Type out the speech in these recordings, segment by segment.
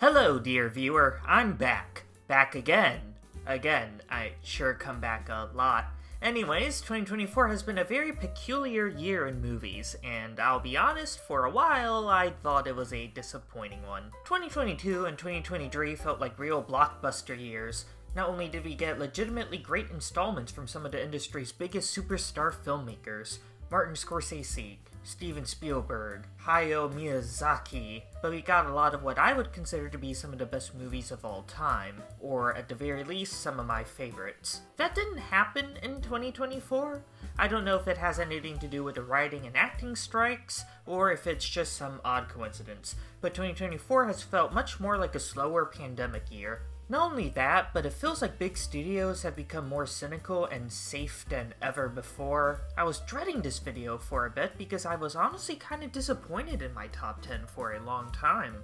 Hello, dear viewer, I'm back. Back again. I sure come back a lot. Anyways, 2024 has been a very peculiar year in movies, and I'll be honest, for a while, I thought it was a disappointing one. 2022 and 2023 felt like real blockbuster years. Not only did we get legitimately great installments from some of the industry's biggest superstar filmmakers, Martin Scorsese, Steven Spielberg, Hayao Miyazaki, but we got a lot of what I would consider to be some of the best movies of all time, or at the very least, some of my favorites. That didn't happen in 2024. I don't know if it has anything to do with the writing and acting strikes, or if it's just some odd coincidence, but 2024 has felt much more like a slower pandemic year. Not only that, but it feels like big studios have become more cynical and safe than ever before. I was dreading this video for a bit because I was honestly kind of disappointed in my top 10 for a long time.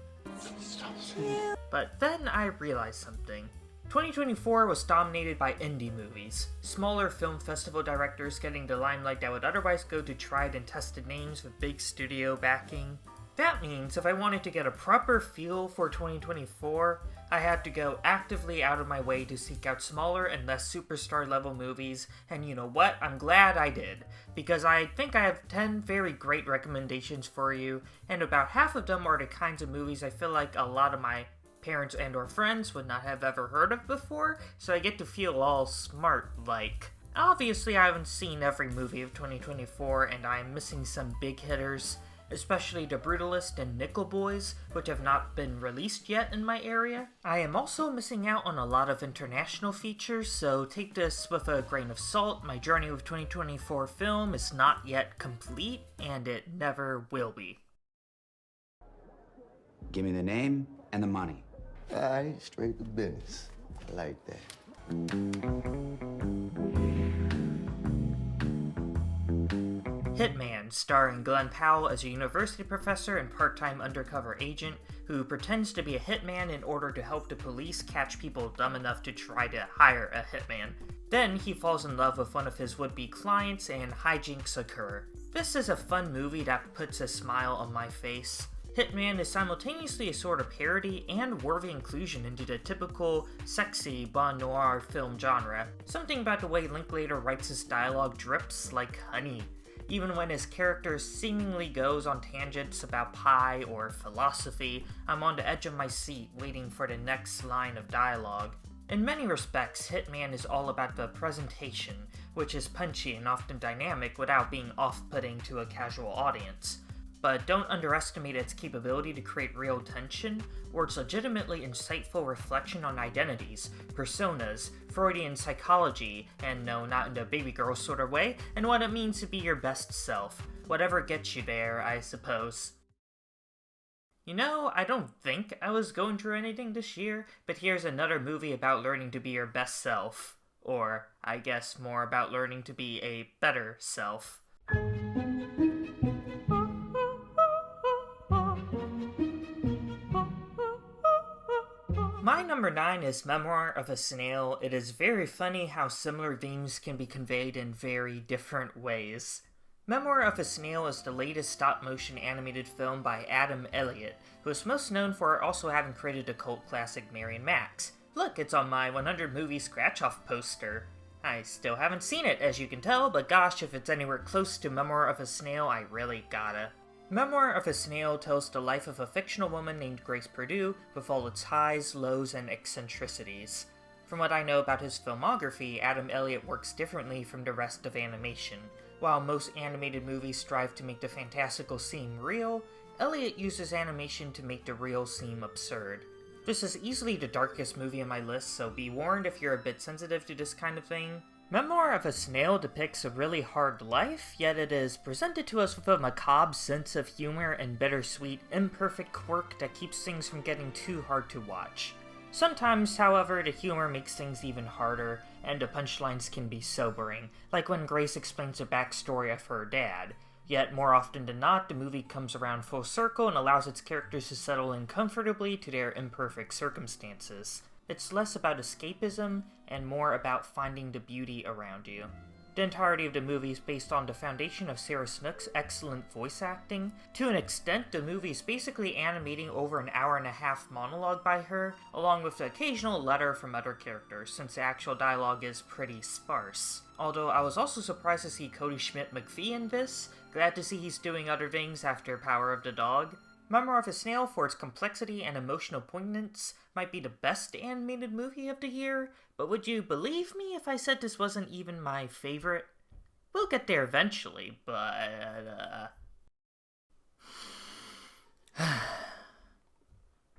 But then I realized something. 2024 was dominated by indie movies, smaller film festival directors getting the limelight that would otherwise go to tried and tested names with big studio backing. That means if I wanted to get a proper feel for 2024, I had to go actively out of my way to seek out smaller and less superstar level movies, and you know what? I'm glad I did, because I think I have 10 very great recommendations for you, and about half of them are the kinds of movies I feel like a lot of my parents and or friends would not have ever heard of before, so I get to feel all smart-like. Obviously, I haven't seen every movie of 2024, and I'm missing some big hitters, especially The Brutalist and Nickel Boys, which have not been released yet in my area. I am also missing out on a lot of international features, so take this with a grain of salt. My journey with 2024 film is not yet complete, and it never will be. Give me the name and the money. Alright, straight to business. I like that. Hitman, starring Glenn Powell as a university professor and part-time undercover agent who pretends to be a hitman in order to help the police catch people dumb enough to try to hire a hitman. Then he falls in love with one of his would-be clients and hijinks occur. This is a fun movie that puts a smile on my face. Hitman is simultaneously a sort of parody and worthy inclusion into the typical sexy bon noir film genre. Something about the way Linklater writes his dialogue drips like honey. Even when his character seemingly goes on tangents about pie or philosophy, I'm on the edge of my seat waiting for the next line of dialogue. In many respects, Hitman is all about the presentation, which is punchy and often dynamic without being off-putting to a casual audience. But don't underestimate its capability to create real tension, or its legitimately insightful reflection on identities, personas, Freudian psychology, and no, not in the baby girl sort of way, and what it means to be your best self. Whatever gets you there, I suppose. You know, I don't think I was going through anything this year, but here's another movie about learning to be your best self. Or, I guess, more about learning to be a better self. My number 9 is Memoir of a Snail. It is very funny how similar themes can be conveyed in very different ways. Memoir of a Snail is the latest stop-motion animated film by Adam Elliott, who is most known for also having created the cult classic Mary and Max. Look, it's on my 100 movie scratch-off poster. I still haven't seen it, as you can tell, but gosh, if it's anywhere close to Memoir of a Snail, I really gotta. Memoir of a Snail tells the life of a fictional woman named Grace Perdue, with all its highs, lows, and eccentricities. From what I know about his filmography, Adam Elliott works differently from the rest of animation. While most animated movies strive to make the fantastical seem real, Elliott uses animation to make the real seem absurd. This is easily the darkest movie on my list, so be warned if you're a bit sensitive to this kind of thing. Memoir of a Snail depicts a really hard life, yet it is presented to us with a macabre sense of humor and bittersweet, imperfect quirk that keeps things from getting too hard to watch. Sometimes, however, the humor makes things even harder, and the punchlines can be sobering, like when Grace explains the backstory of her dad. Yet, more often than not, the movie comes around full circle and allows its characters to settle in comfortably to their imperfect circumstances. It's less about escapism, and more about finding the beauty around you. The entirety of the movie is based on the foundation of Sarah Snook's excellent voice acting. To an extent, the movie is basically animating over an hour-and-a-half monologue by her, along with the occasional letter from other characters, since the actual dialogue is pretty sparse. Although I was also surprised to see Cody Schmidt-McPhee in this, glad to see he's doing other things after Power of the Dog. Memoir of a Snail, for its complexity and emotional poignance, might be the best animated movie of the year, but would you believe me if I said this wasn't even my favorite? We'll get there eventually, but,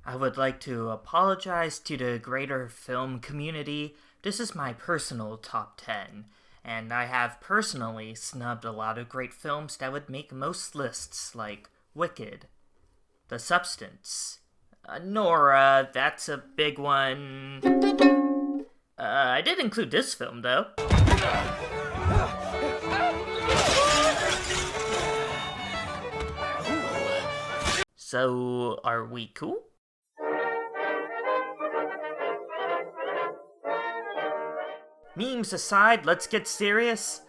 I would like to apologize to the greater film community. This is my personal top 10, and I have personally snubbed a lot of great films that would make most lists, like Wicked, The Substance, Nora, that's a big one. I did include this film, though. So, are we cool? Memes aside, let's get serious.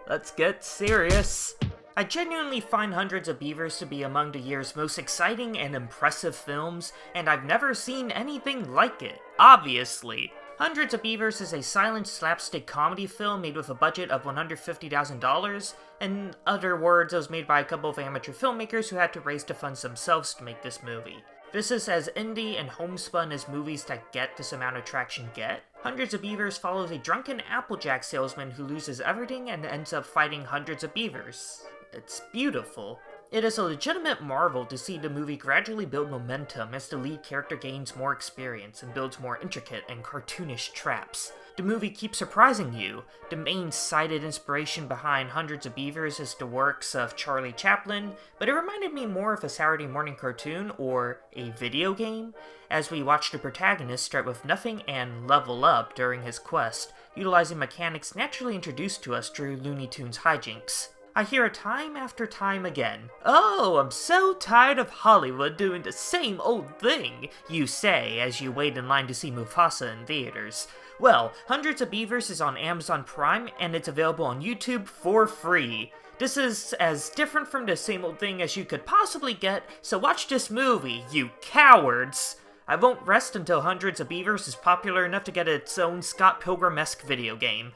Let's get serious. I genuinely find Hundreds of Beavers to be among the year's most exciting and impressive films, and I've never seen anything like it, obviously. Hundreds of Beavers is a silent slapstick comedy film made with a budget of $150,000. In other words, it was made by a couple of amateur filmmakers who had to raise the funds themselves to make this movie. This is as indie and homespun as movies that get this amount of traction get. Hundreds of Beavers follows a drunken Applejack salesman who loses everything and ends up fighting hundreds of beavers. It's beautiful. It is a legitimate marvel to see the movie gradually build momentum as the lead character gains more experience and builds more intricate and cartoonish traps. The movie keeps surprising you. The main cited inspiration behind Hundreds of Beavers is the works of Charlie Chaplin, but it reminded me more of a Saturday morning cartoon or a video game, as we watch the protagonist start with nothing and level up during his quest, utilizing mechanics naturally introduced to us through Looney Tunes hijinks. I hear it time after time again. "Oh, I'm so tired of Hollywood doing the same old thing," you say as you wait in line to see Mufasa in theaters. Well, Hundreds of Beavers is on Amazon Prime, and it's available on YouTube for free. This is as different from the same old thing as you could possibly get, so watch this movie, you cowards! I won't rest until Hundreds of Beavers is popular enough to get its own Scott Pilgrim-esque video game.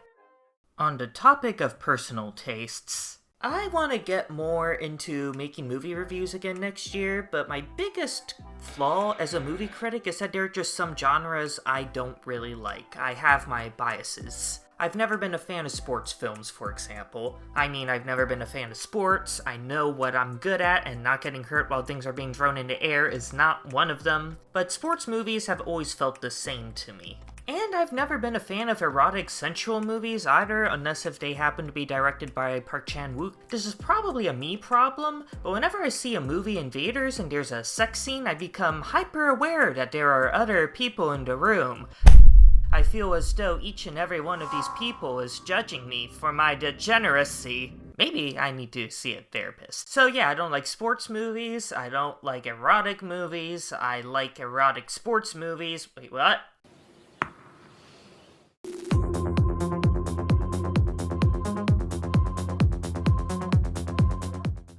On the topic of personal tastes, I want to get more into making movie reviews again next year, but my biggest flaw as a movie critic is that there are just some genres I don't really like. I have my biases. I've never been a fan of sports films, for example. I've never been a fan of sports. I know what I'm good at, and not getting hurt while things are being thrown into air is not one of them. But sports movies have always felt the same to me. And I've never been a fan of erotic, sensual movies either, unless if they happen to be directed by Park Chan-wook. This is probably a me problem, but whenever I see a movie in theaters and there's a sex scene, I become hyper-aware that there are other people in the room. I feel as though each and every one of these people is judging me for my degeneracy. Maybe I need to see a therapist. So yeah, I don't like sports movies, I don't like erotic movies, I like erotic sports movies. Wait, what?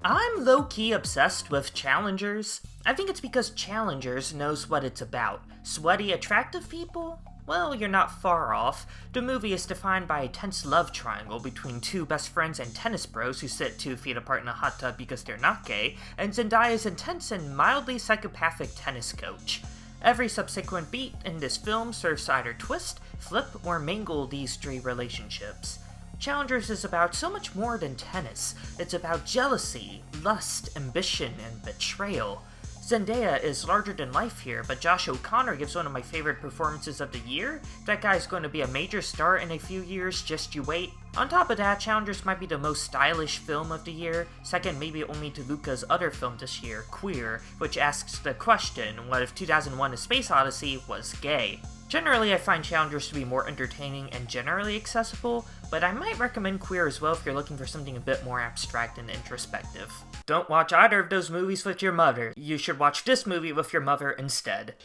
I'm low-key obsessed with Challengers. I think it's because Challengers knows what it's about. Sweaty, attractive people? Well, you're not far off. The movie is defined by a tense love triangle between two best friends and tennis bros who sit 2 feet apart in a hot tub because they're not gay, and Zendaya's intense and mildly psychopathic tennis coach. Every subsequent beat in this film serves to either twist, flip, or mangle these 3 relationships. Challengers is about so much more than tennis. It's about jealousy, lust, ambition, and betrayal. Zendaya is larger than life here, but Josh O'Connor gives one of my favorite performances of the year. That guy's going to be a major star in a few years, just you wait. On top of that, Challengers might be the most stylish film of the year, second maybe only to Luca's other film this year, Queer, which asks the question, what if 2001: A Space Odyssey was gay? Generally, I find Challengers to be more entertaining and generally accessible, but I might recommend Queer as well if you're looking for something a bit more abstract and introspective. Don't watch either of those movies with your mother. You should watch this movie with your mother instead.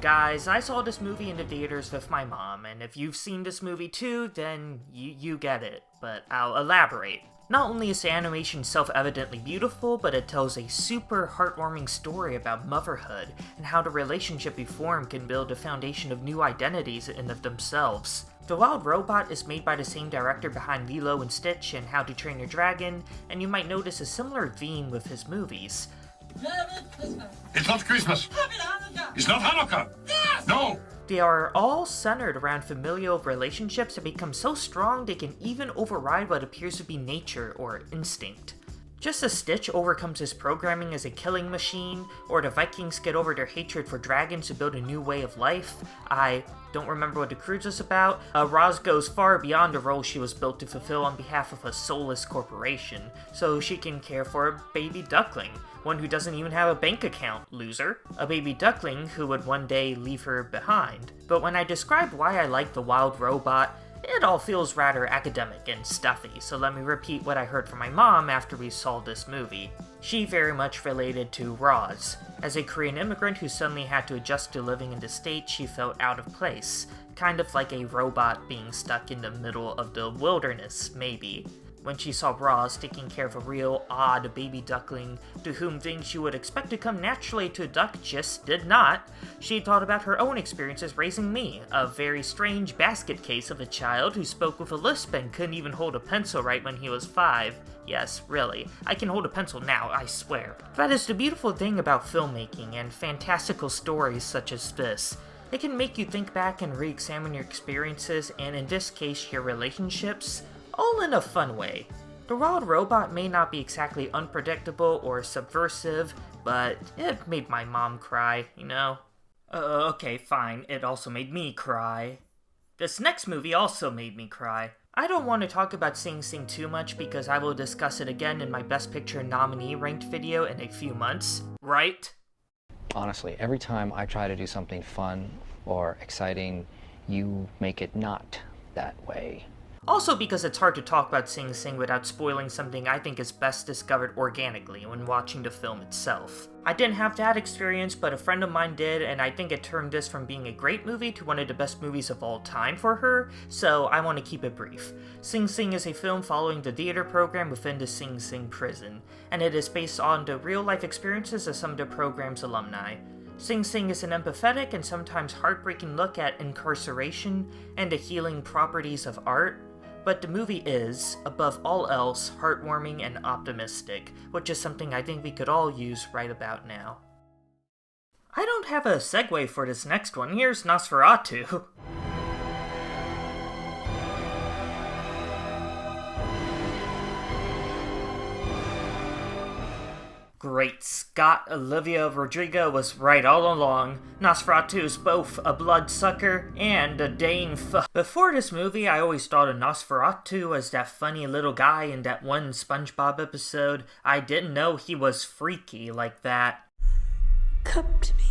Guys, I saw this movie in the theaters with my mom, and if you've seen this movie too, then you get it, but I'll elaborate. Not only is the animation self-evidently beautiful, but it tells a super heartwarming story about motherhood, and how the relationship you form can build a foundation of new identities in of themselves. The Wild Robot is made by the same director behind Lilo and Stitch and How to Train Your Dragon, and you might notice a similar theme with his movies. It's not Christmas. It's not Hanukkah. Yes! No! They are all centered around familial relationships that become so strong they can even override what appears to be nature or instinct. Just as Stitch overcomes his programming as a killing machine, or the Vikings get over their hatred for dragons to build a new way of life, I don't remember what the cruise is about, Roz goes far beyond the role she was built to fulfill on behalf of a soulless corporation, so she can care for a baby duckling, one who doesn't even have a bank account, loser. A baby duckling who would one day leave her behind. But when I describe why I like The Wild Robot, it all feels rather academic and stuffy, so let me repeat what I heard from my mom after we saw this movie. She very much related to Roz. As a Korean immigrant who suddenly had to adjust to living in the States, she felt out of place. Kind of like a robot being stuck in the middle of the wilderness, maybe. When she saw Roz taking care of a real, odd baby duckling, to whom things you would expect to come naturally to a duck just did not, she thought about her own experiences raising me, a very strange basket case of a child who spoke with a lisp and couldn't even hold a pencil right when he was 5. Yes, really. I can hold a pencil now, I swear. That is the beautiful thing about filmmaking and fantastical stories such as this. It can make you think back and re-examine your experiences, and in this case, your relationships, all in a fun way. The Wild Robot may not be exactly unpredictable or subversive, but it made my mom cry, you know? Okay, fine, it also made me cry. This next movie also made me cry. I don't want to talk about Sing Sing too much because I will discuss it again in my Best Picture nominee ranked video in a few months, right? Honestly, every time I try to do something fun or exciting, you make it not that way. Also because it's hard to talk about Sing Sing without spoiling something I think is best discovered organically when watching the film itself. I didn't have that experience, but a friend of mine did, and I think it turned this from being a great movie to one of the best movies of all time for her, so I want to keep it brief. Sing Sing is a film following the theater program within the Sing Sing prison, and it is based on the real-life experiences of some of the program's alumni. Sing Sing is an empathetic and sometimes heartbreaking look at incarceration and the healing properties of art, but the movie is, above all else, heartwarming and optimistic, which is something I think we could all use right about now. I don't have a segue for this next one. Here's Nosferatu. Great Scott, Olivia Rodrigo was right all along. Nosferatu is both a bloodsucker and a dang Before this movie, I always thought of Nosferatu as that funny little guy in that one SpongeBob episode. I didn't know he was freaky like that. Come to me.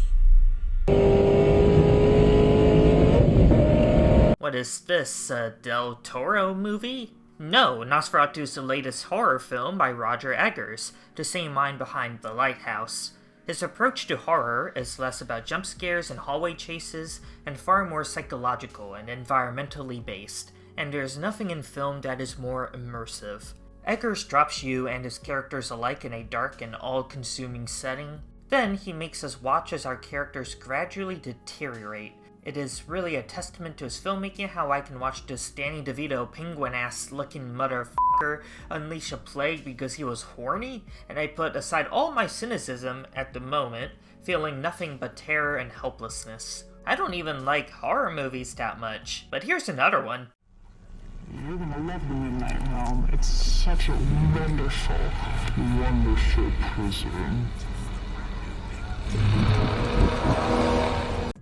What is this, a Del Toro movie? No, Nosferatu is the latest horror film by Roger Eggers, the same mind behind The Lighthouse. His approach to horror is less about jump scares and hallway chases, and far more psychological and environmentally based, and there's nothing in film that is more immersive. Eggers drops you and his characters alike in a dark and all-consuming setting. Then he makes us watch as our characters gradually deteriorate. It is really a testament to his filmmaking how I can watch this Danny DeVito penguin-ass looking motherfucker unleash a plague because he was horny, and I put aside all my cynicism at the moment, feeling nothing but terror and helplessness. I don't even like horror movies that much, but here's another one. You're gonna love the Midnight Realm. It's such a wonderful, wonderful prison.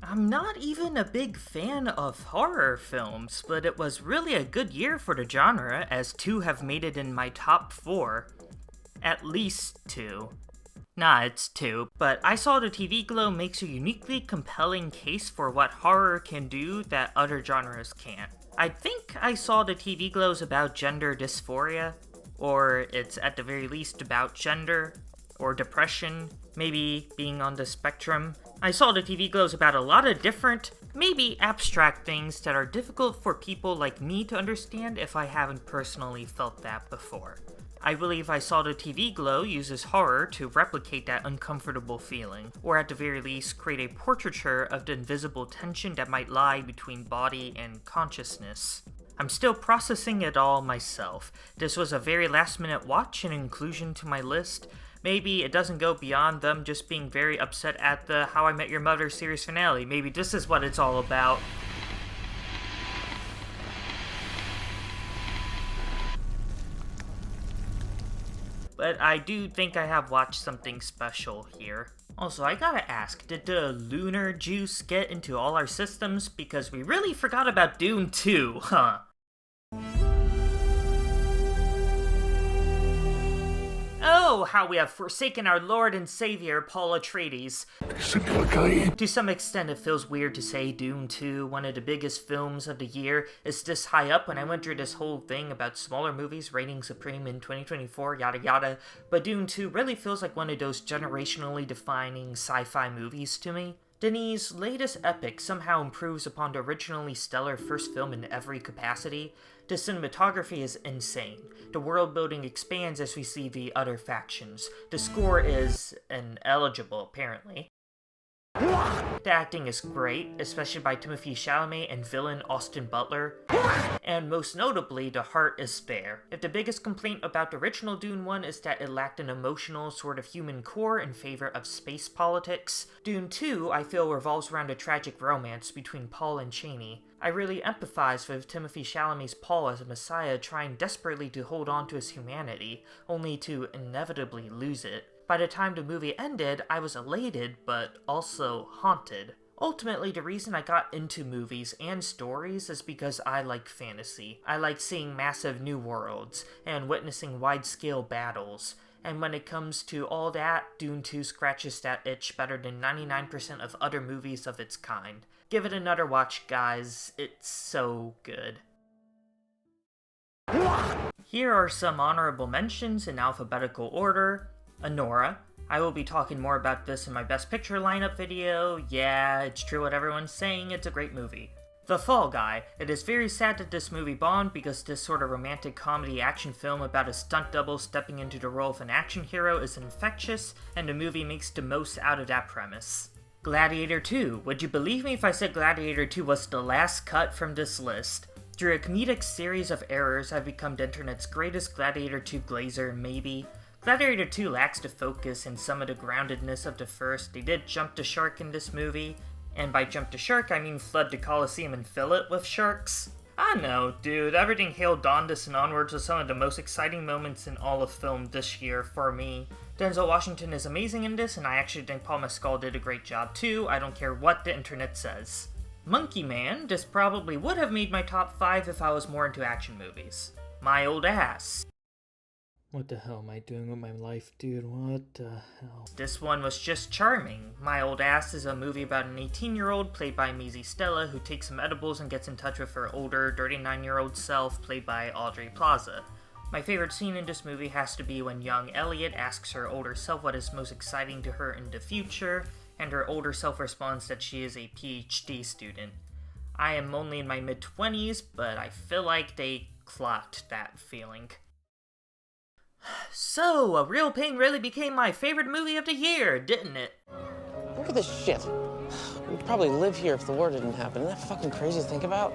I'm not even a big fan of horror films, but it was really a good year for the genre, as 2 have made it in my top 4. At least 2. Nah, it's 2, but I Saw the TV Glow makes a uniquely compelling case for what horror can do that other genres can't. I think I Saw the TV Glow is about gender dysphoria, or it's at the very least about gender, or depression, maybe being on the spectrum. I saw the TV Glow is about a lot of different, maybe abstract things that are difficult for people like me to understand if I haven't personally felt that before. I believe I Saw the TV Glow uses horror to replicate that uncomfortable feeling, or at the very least create a portraiture of the invisible tension that might lie between body and consciousness. I'm still processing it all myself. This was a very last minute watch and inclusion to my list. Maybe it doesn't go beyond them just being very upset at the How I Met Your Mother series finale. Maybe this is what it's all about. But I do think I have watched something special here. Also, I gotta ask, did the lunar juice get into all our systems? Because we really forgot about Dune 2, huh? Oh, how we have forsaken our Lord and Savior, Paul Atreides. To some extent, it feels weird to say Dune 2, one of the biggest films of the year, is this high up when I went through this whole thing about smaller movies reigning supreme in 2024, yada yada, but Dune 2 really feels like one of those generationally defining sci-fi movies to me. Denis' latest epic somehow improves upon the originally stellar first film in every capacity. The cinematography is insane. The world building expands as we see the other factions. The score is ineligible, apparently. The acting is great, especially by Timothée Chalamet and villain Austin Butler, and most notably, the heart is there. If the biggest complaint about the original Dune 1 is that it lacked an emotional, sort of human core in favor of space politics, Dune 2, I feel, revolves around a tragic romance between Paul and Chani. I really empathize with Timothée Chalamet's Paul as a messiah trying desperately to hold on to his humanity, only to inevitably lose it. By the time the movie ended, I was elated, but also haunted. Ultimately, the reason I got into movies and stories is because I like fantasy. I like seeing massive new worlds, and witnessing wide-scale battles. And when it comes to all that, Dune 2 scratches that itch better than 99% of other movies of its kind. Give it another watch, guys. It's so good. Here are some honorable mentions in alphabetical order. Anora. I will be talking more about this in my Best Picture lineup video. Yeah, it's true what everyone's saying, it's a great movie. The Fall Guy. It is very sad that this movie bombed because this sort of romantic comedy action film about a stunt double stepping into the role of an action hero is infectious, and the movie makes the most out of that premise. Gladiator 2. Would you believe me if I said Gladiator 2 was the last cut from this list? Through a comedic series of errors, I've become the internet's greatest Gladiator 2 glazer, maybe. Gladiator 2 lacks the focus and some of the groundedness of the first. They did jump the shark in this movie, and by jump the shark I mean flood the Colosseum and fill it with sharks. I know, dude, everything Hail Dondas and onwards was some of the most exciting moments in all of film this year for me. Denzel Washington is amazing in this, and I actually think Paul Mescal did a great job too. I don't care what the internet says. Monkey Man, this probably would have made my top 5 if I was more into action movies. My Old Ass. What the hell am I doing with my life, dude? What the hell? This one was just charming. My Old Ass is a movie about an 18-year-old played by Maisie Stella who takes some edibles and gets in touch with her older 39-year-old self played by Aubrey Plaza. My favorite scene in this movie has to be when young Elliot asks her older self what is most exciting to her in the future, and her older self responds that she is a PhD student. I am only in my mid-20s, but I feel like they clocked that feeling. So, A Real Pain really became my favorite movie of the year, didn't it? Look at this shit. We'd probably live here if the war didn't happen. Isn't that fucking crazy to think about?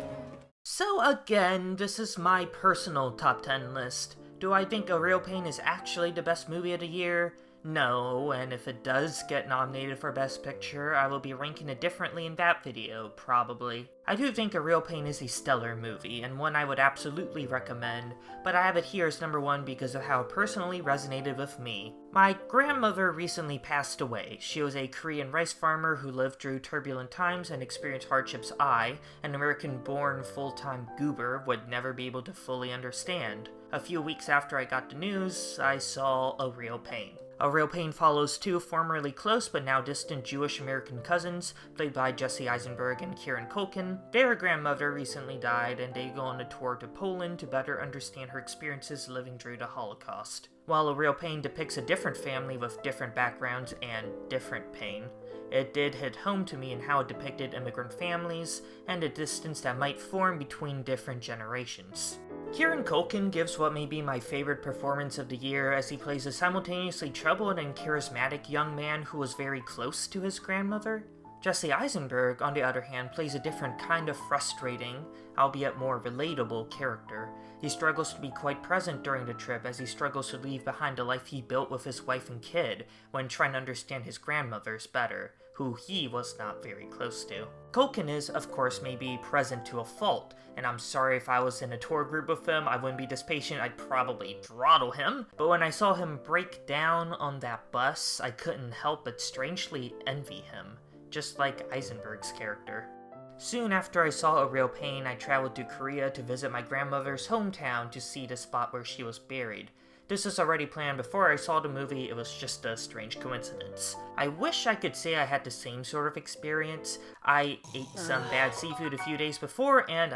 So again, this is my personal top 10 list. Do I think A Real Pain is actually the best movie of the year? No, and if it does get nominated for Best Picture, I will be ranking it differently in that video, probably. I do think A Real Pain is a stellar movie, and one I would absolutely recommend, but I have it here as number 1 because of how it personally resonated with me. My grandmother recently passed away. She was a Korean rice farmer who lived through turbulent times and experienced hardships I, an American-born full-time goober, would never be able to fully understand. A few weeks after I got the news, I saw A Real Pain. A Real Pain follows 2 formerly close but now distant Jewish-American cousins, played by Jesse Eisenberg and Kieran Culkin. Their grandmother recently died, and they go on a tour to Poland to better understand her experiences living through the Holocaust. While A Real Pain depicts a different family with different backgrounds and different pain, it did hit home to me in how it depicted immigrant families and the distance that might form between different generations. Kieran Culkin gives what may be my favorite performance of the year as he plays a simultaneously troubled and charismatic young man who was very close to his grandmother. Jesse Eisenberg, on the other hand, plays a different kind of frustrating, albeit more relatable, character. He struggles to be quite present during the trip as he struggles to leave behind the life he built with his wife and kid when trying to understand his grandmothers better, who he was not very close to. Culkin is, of course, maybe present to a fault, and I'm sorry if I was in a tour group with him, I wouldn't be this patient, I'd probably throttle him. But when I saw him break down on that bus, I couldn't help but strangely envy him, just like Eisenberg's character. Soon after I saw A Real Pain, I traveled to Korea to visit my grandmother's hometown to see the spot where she was buried. This was already planned before I saw the movie, it was just a strange coincidence. I wish I could say I had the same sort of experience. I ate some bad seafood a few days before and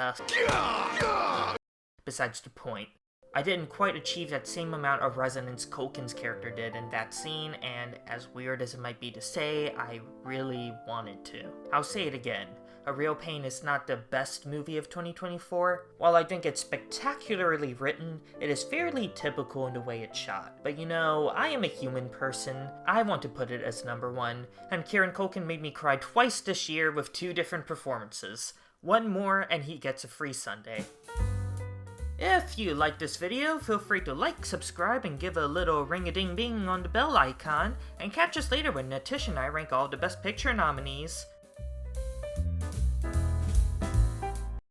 besides the point. I didn't quite achieve that same amount of resonance Culkin's character did in that scene, and as weird as it might be to say, I really wanted to. I'll say it again. A Real Pain is not the best movie of 2024. While I think it's spectacularly written, it is fairly typical in the way it's shot. But you know, I am a human person. I want to put it as number one, and Kieran Culkin made me cry twice this year with 2 different performances. One more and he gets a free Sunday. If you liked this video, feel free to like, subscribe, and give a little ring-a-ding-ding on the bell icon, and catch us later when Natish and I rank all the Best Picture nominees.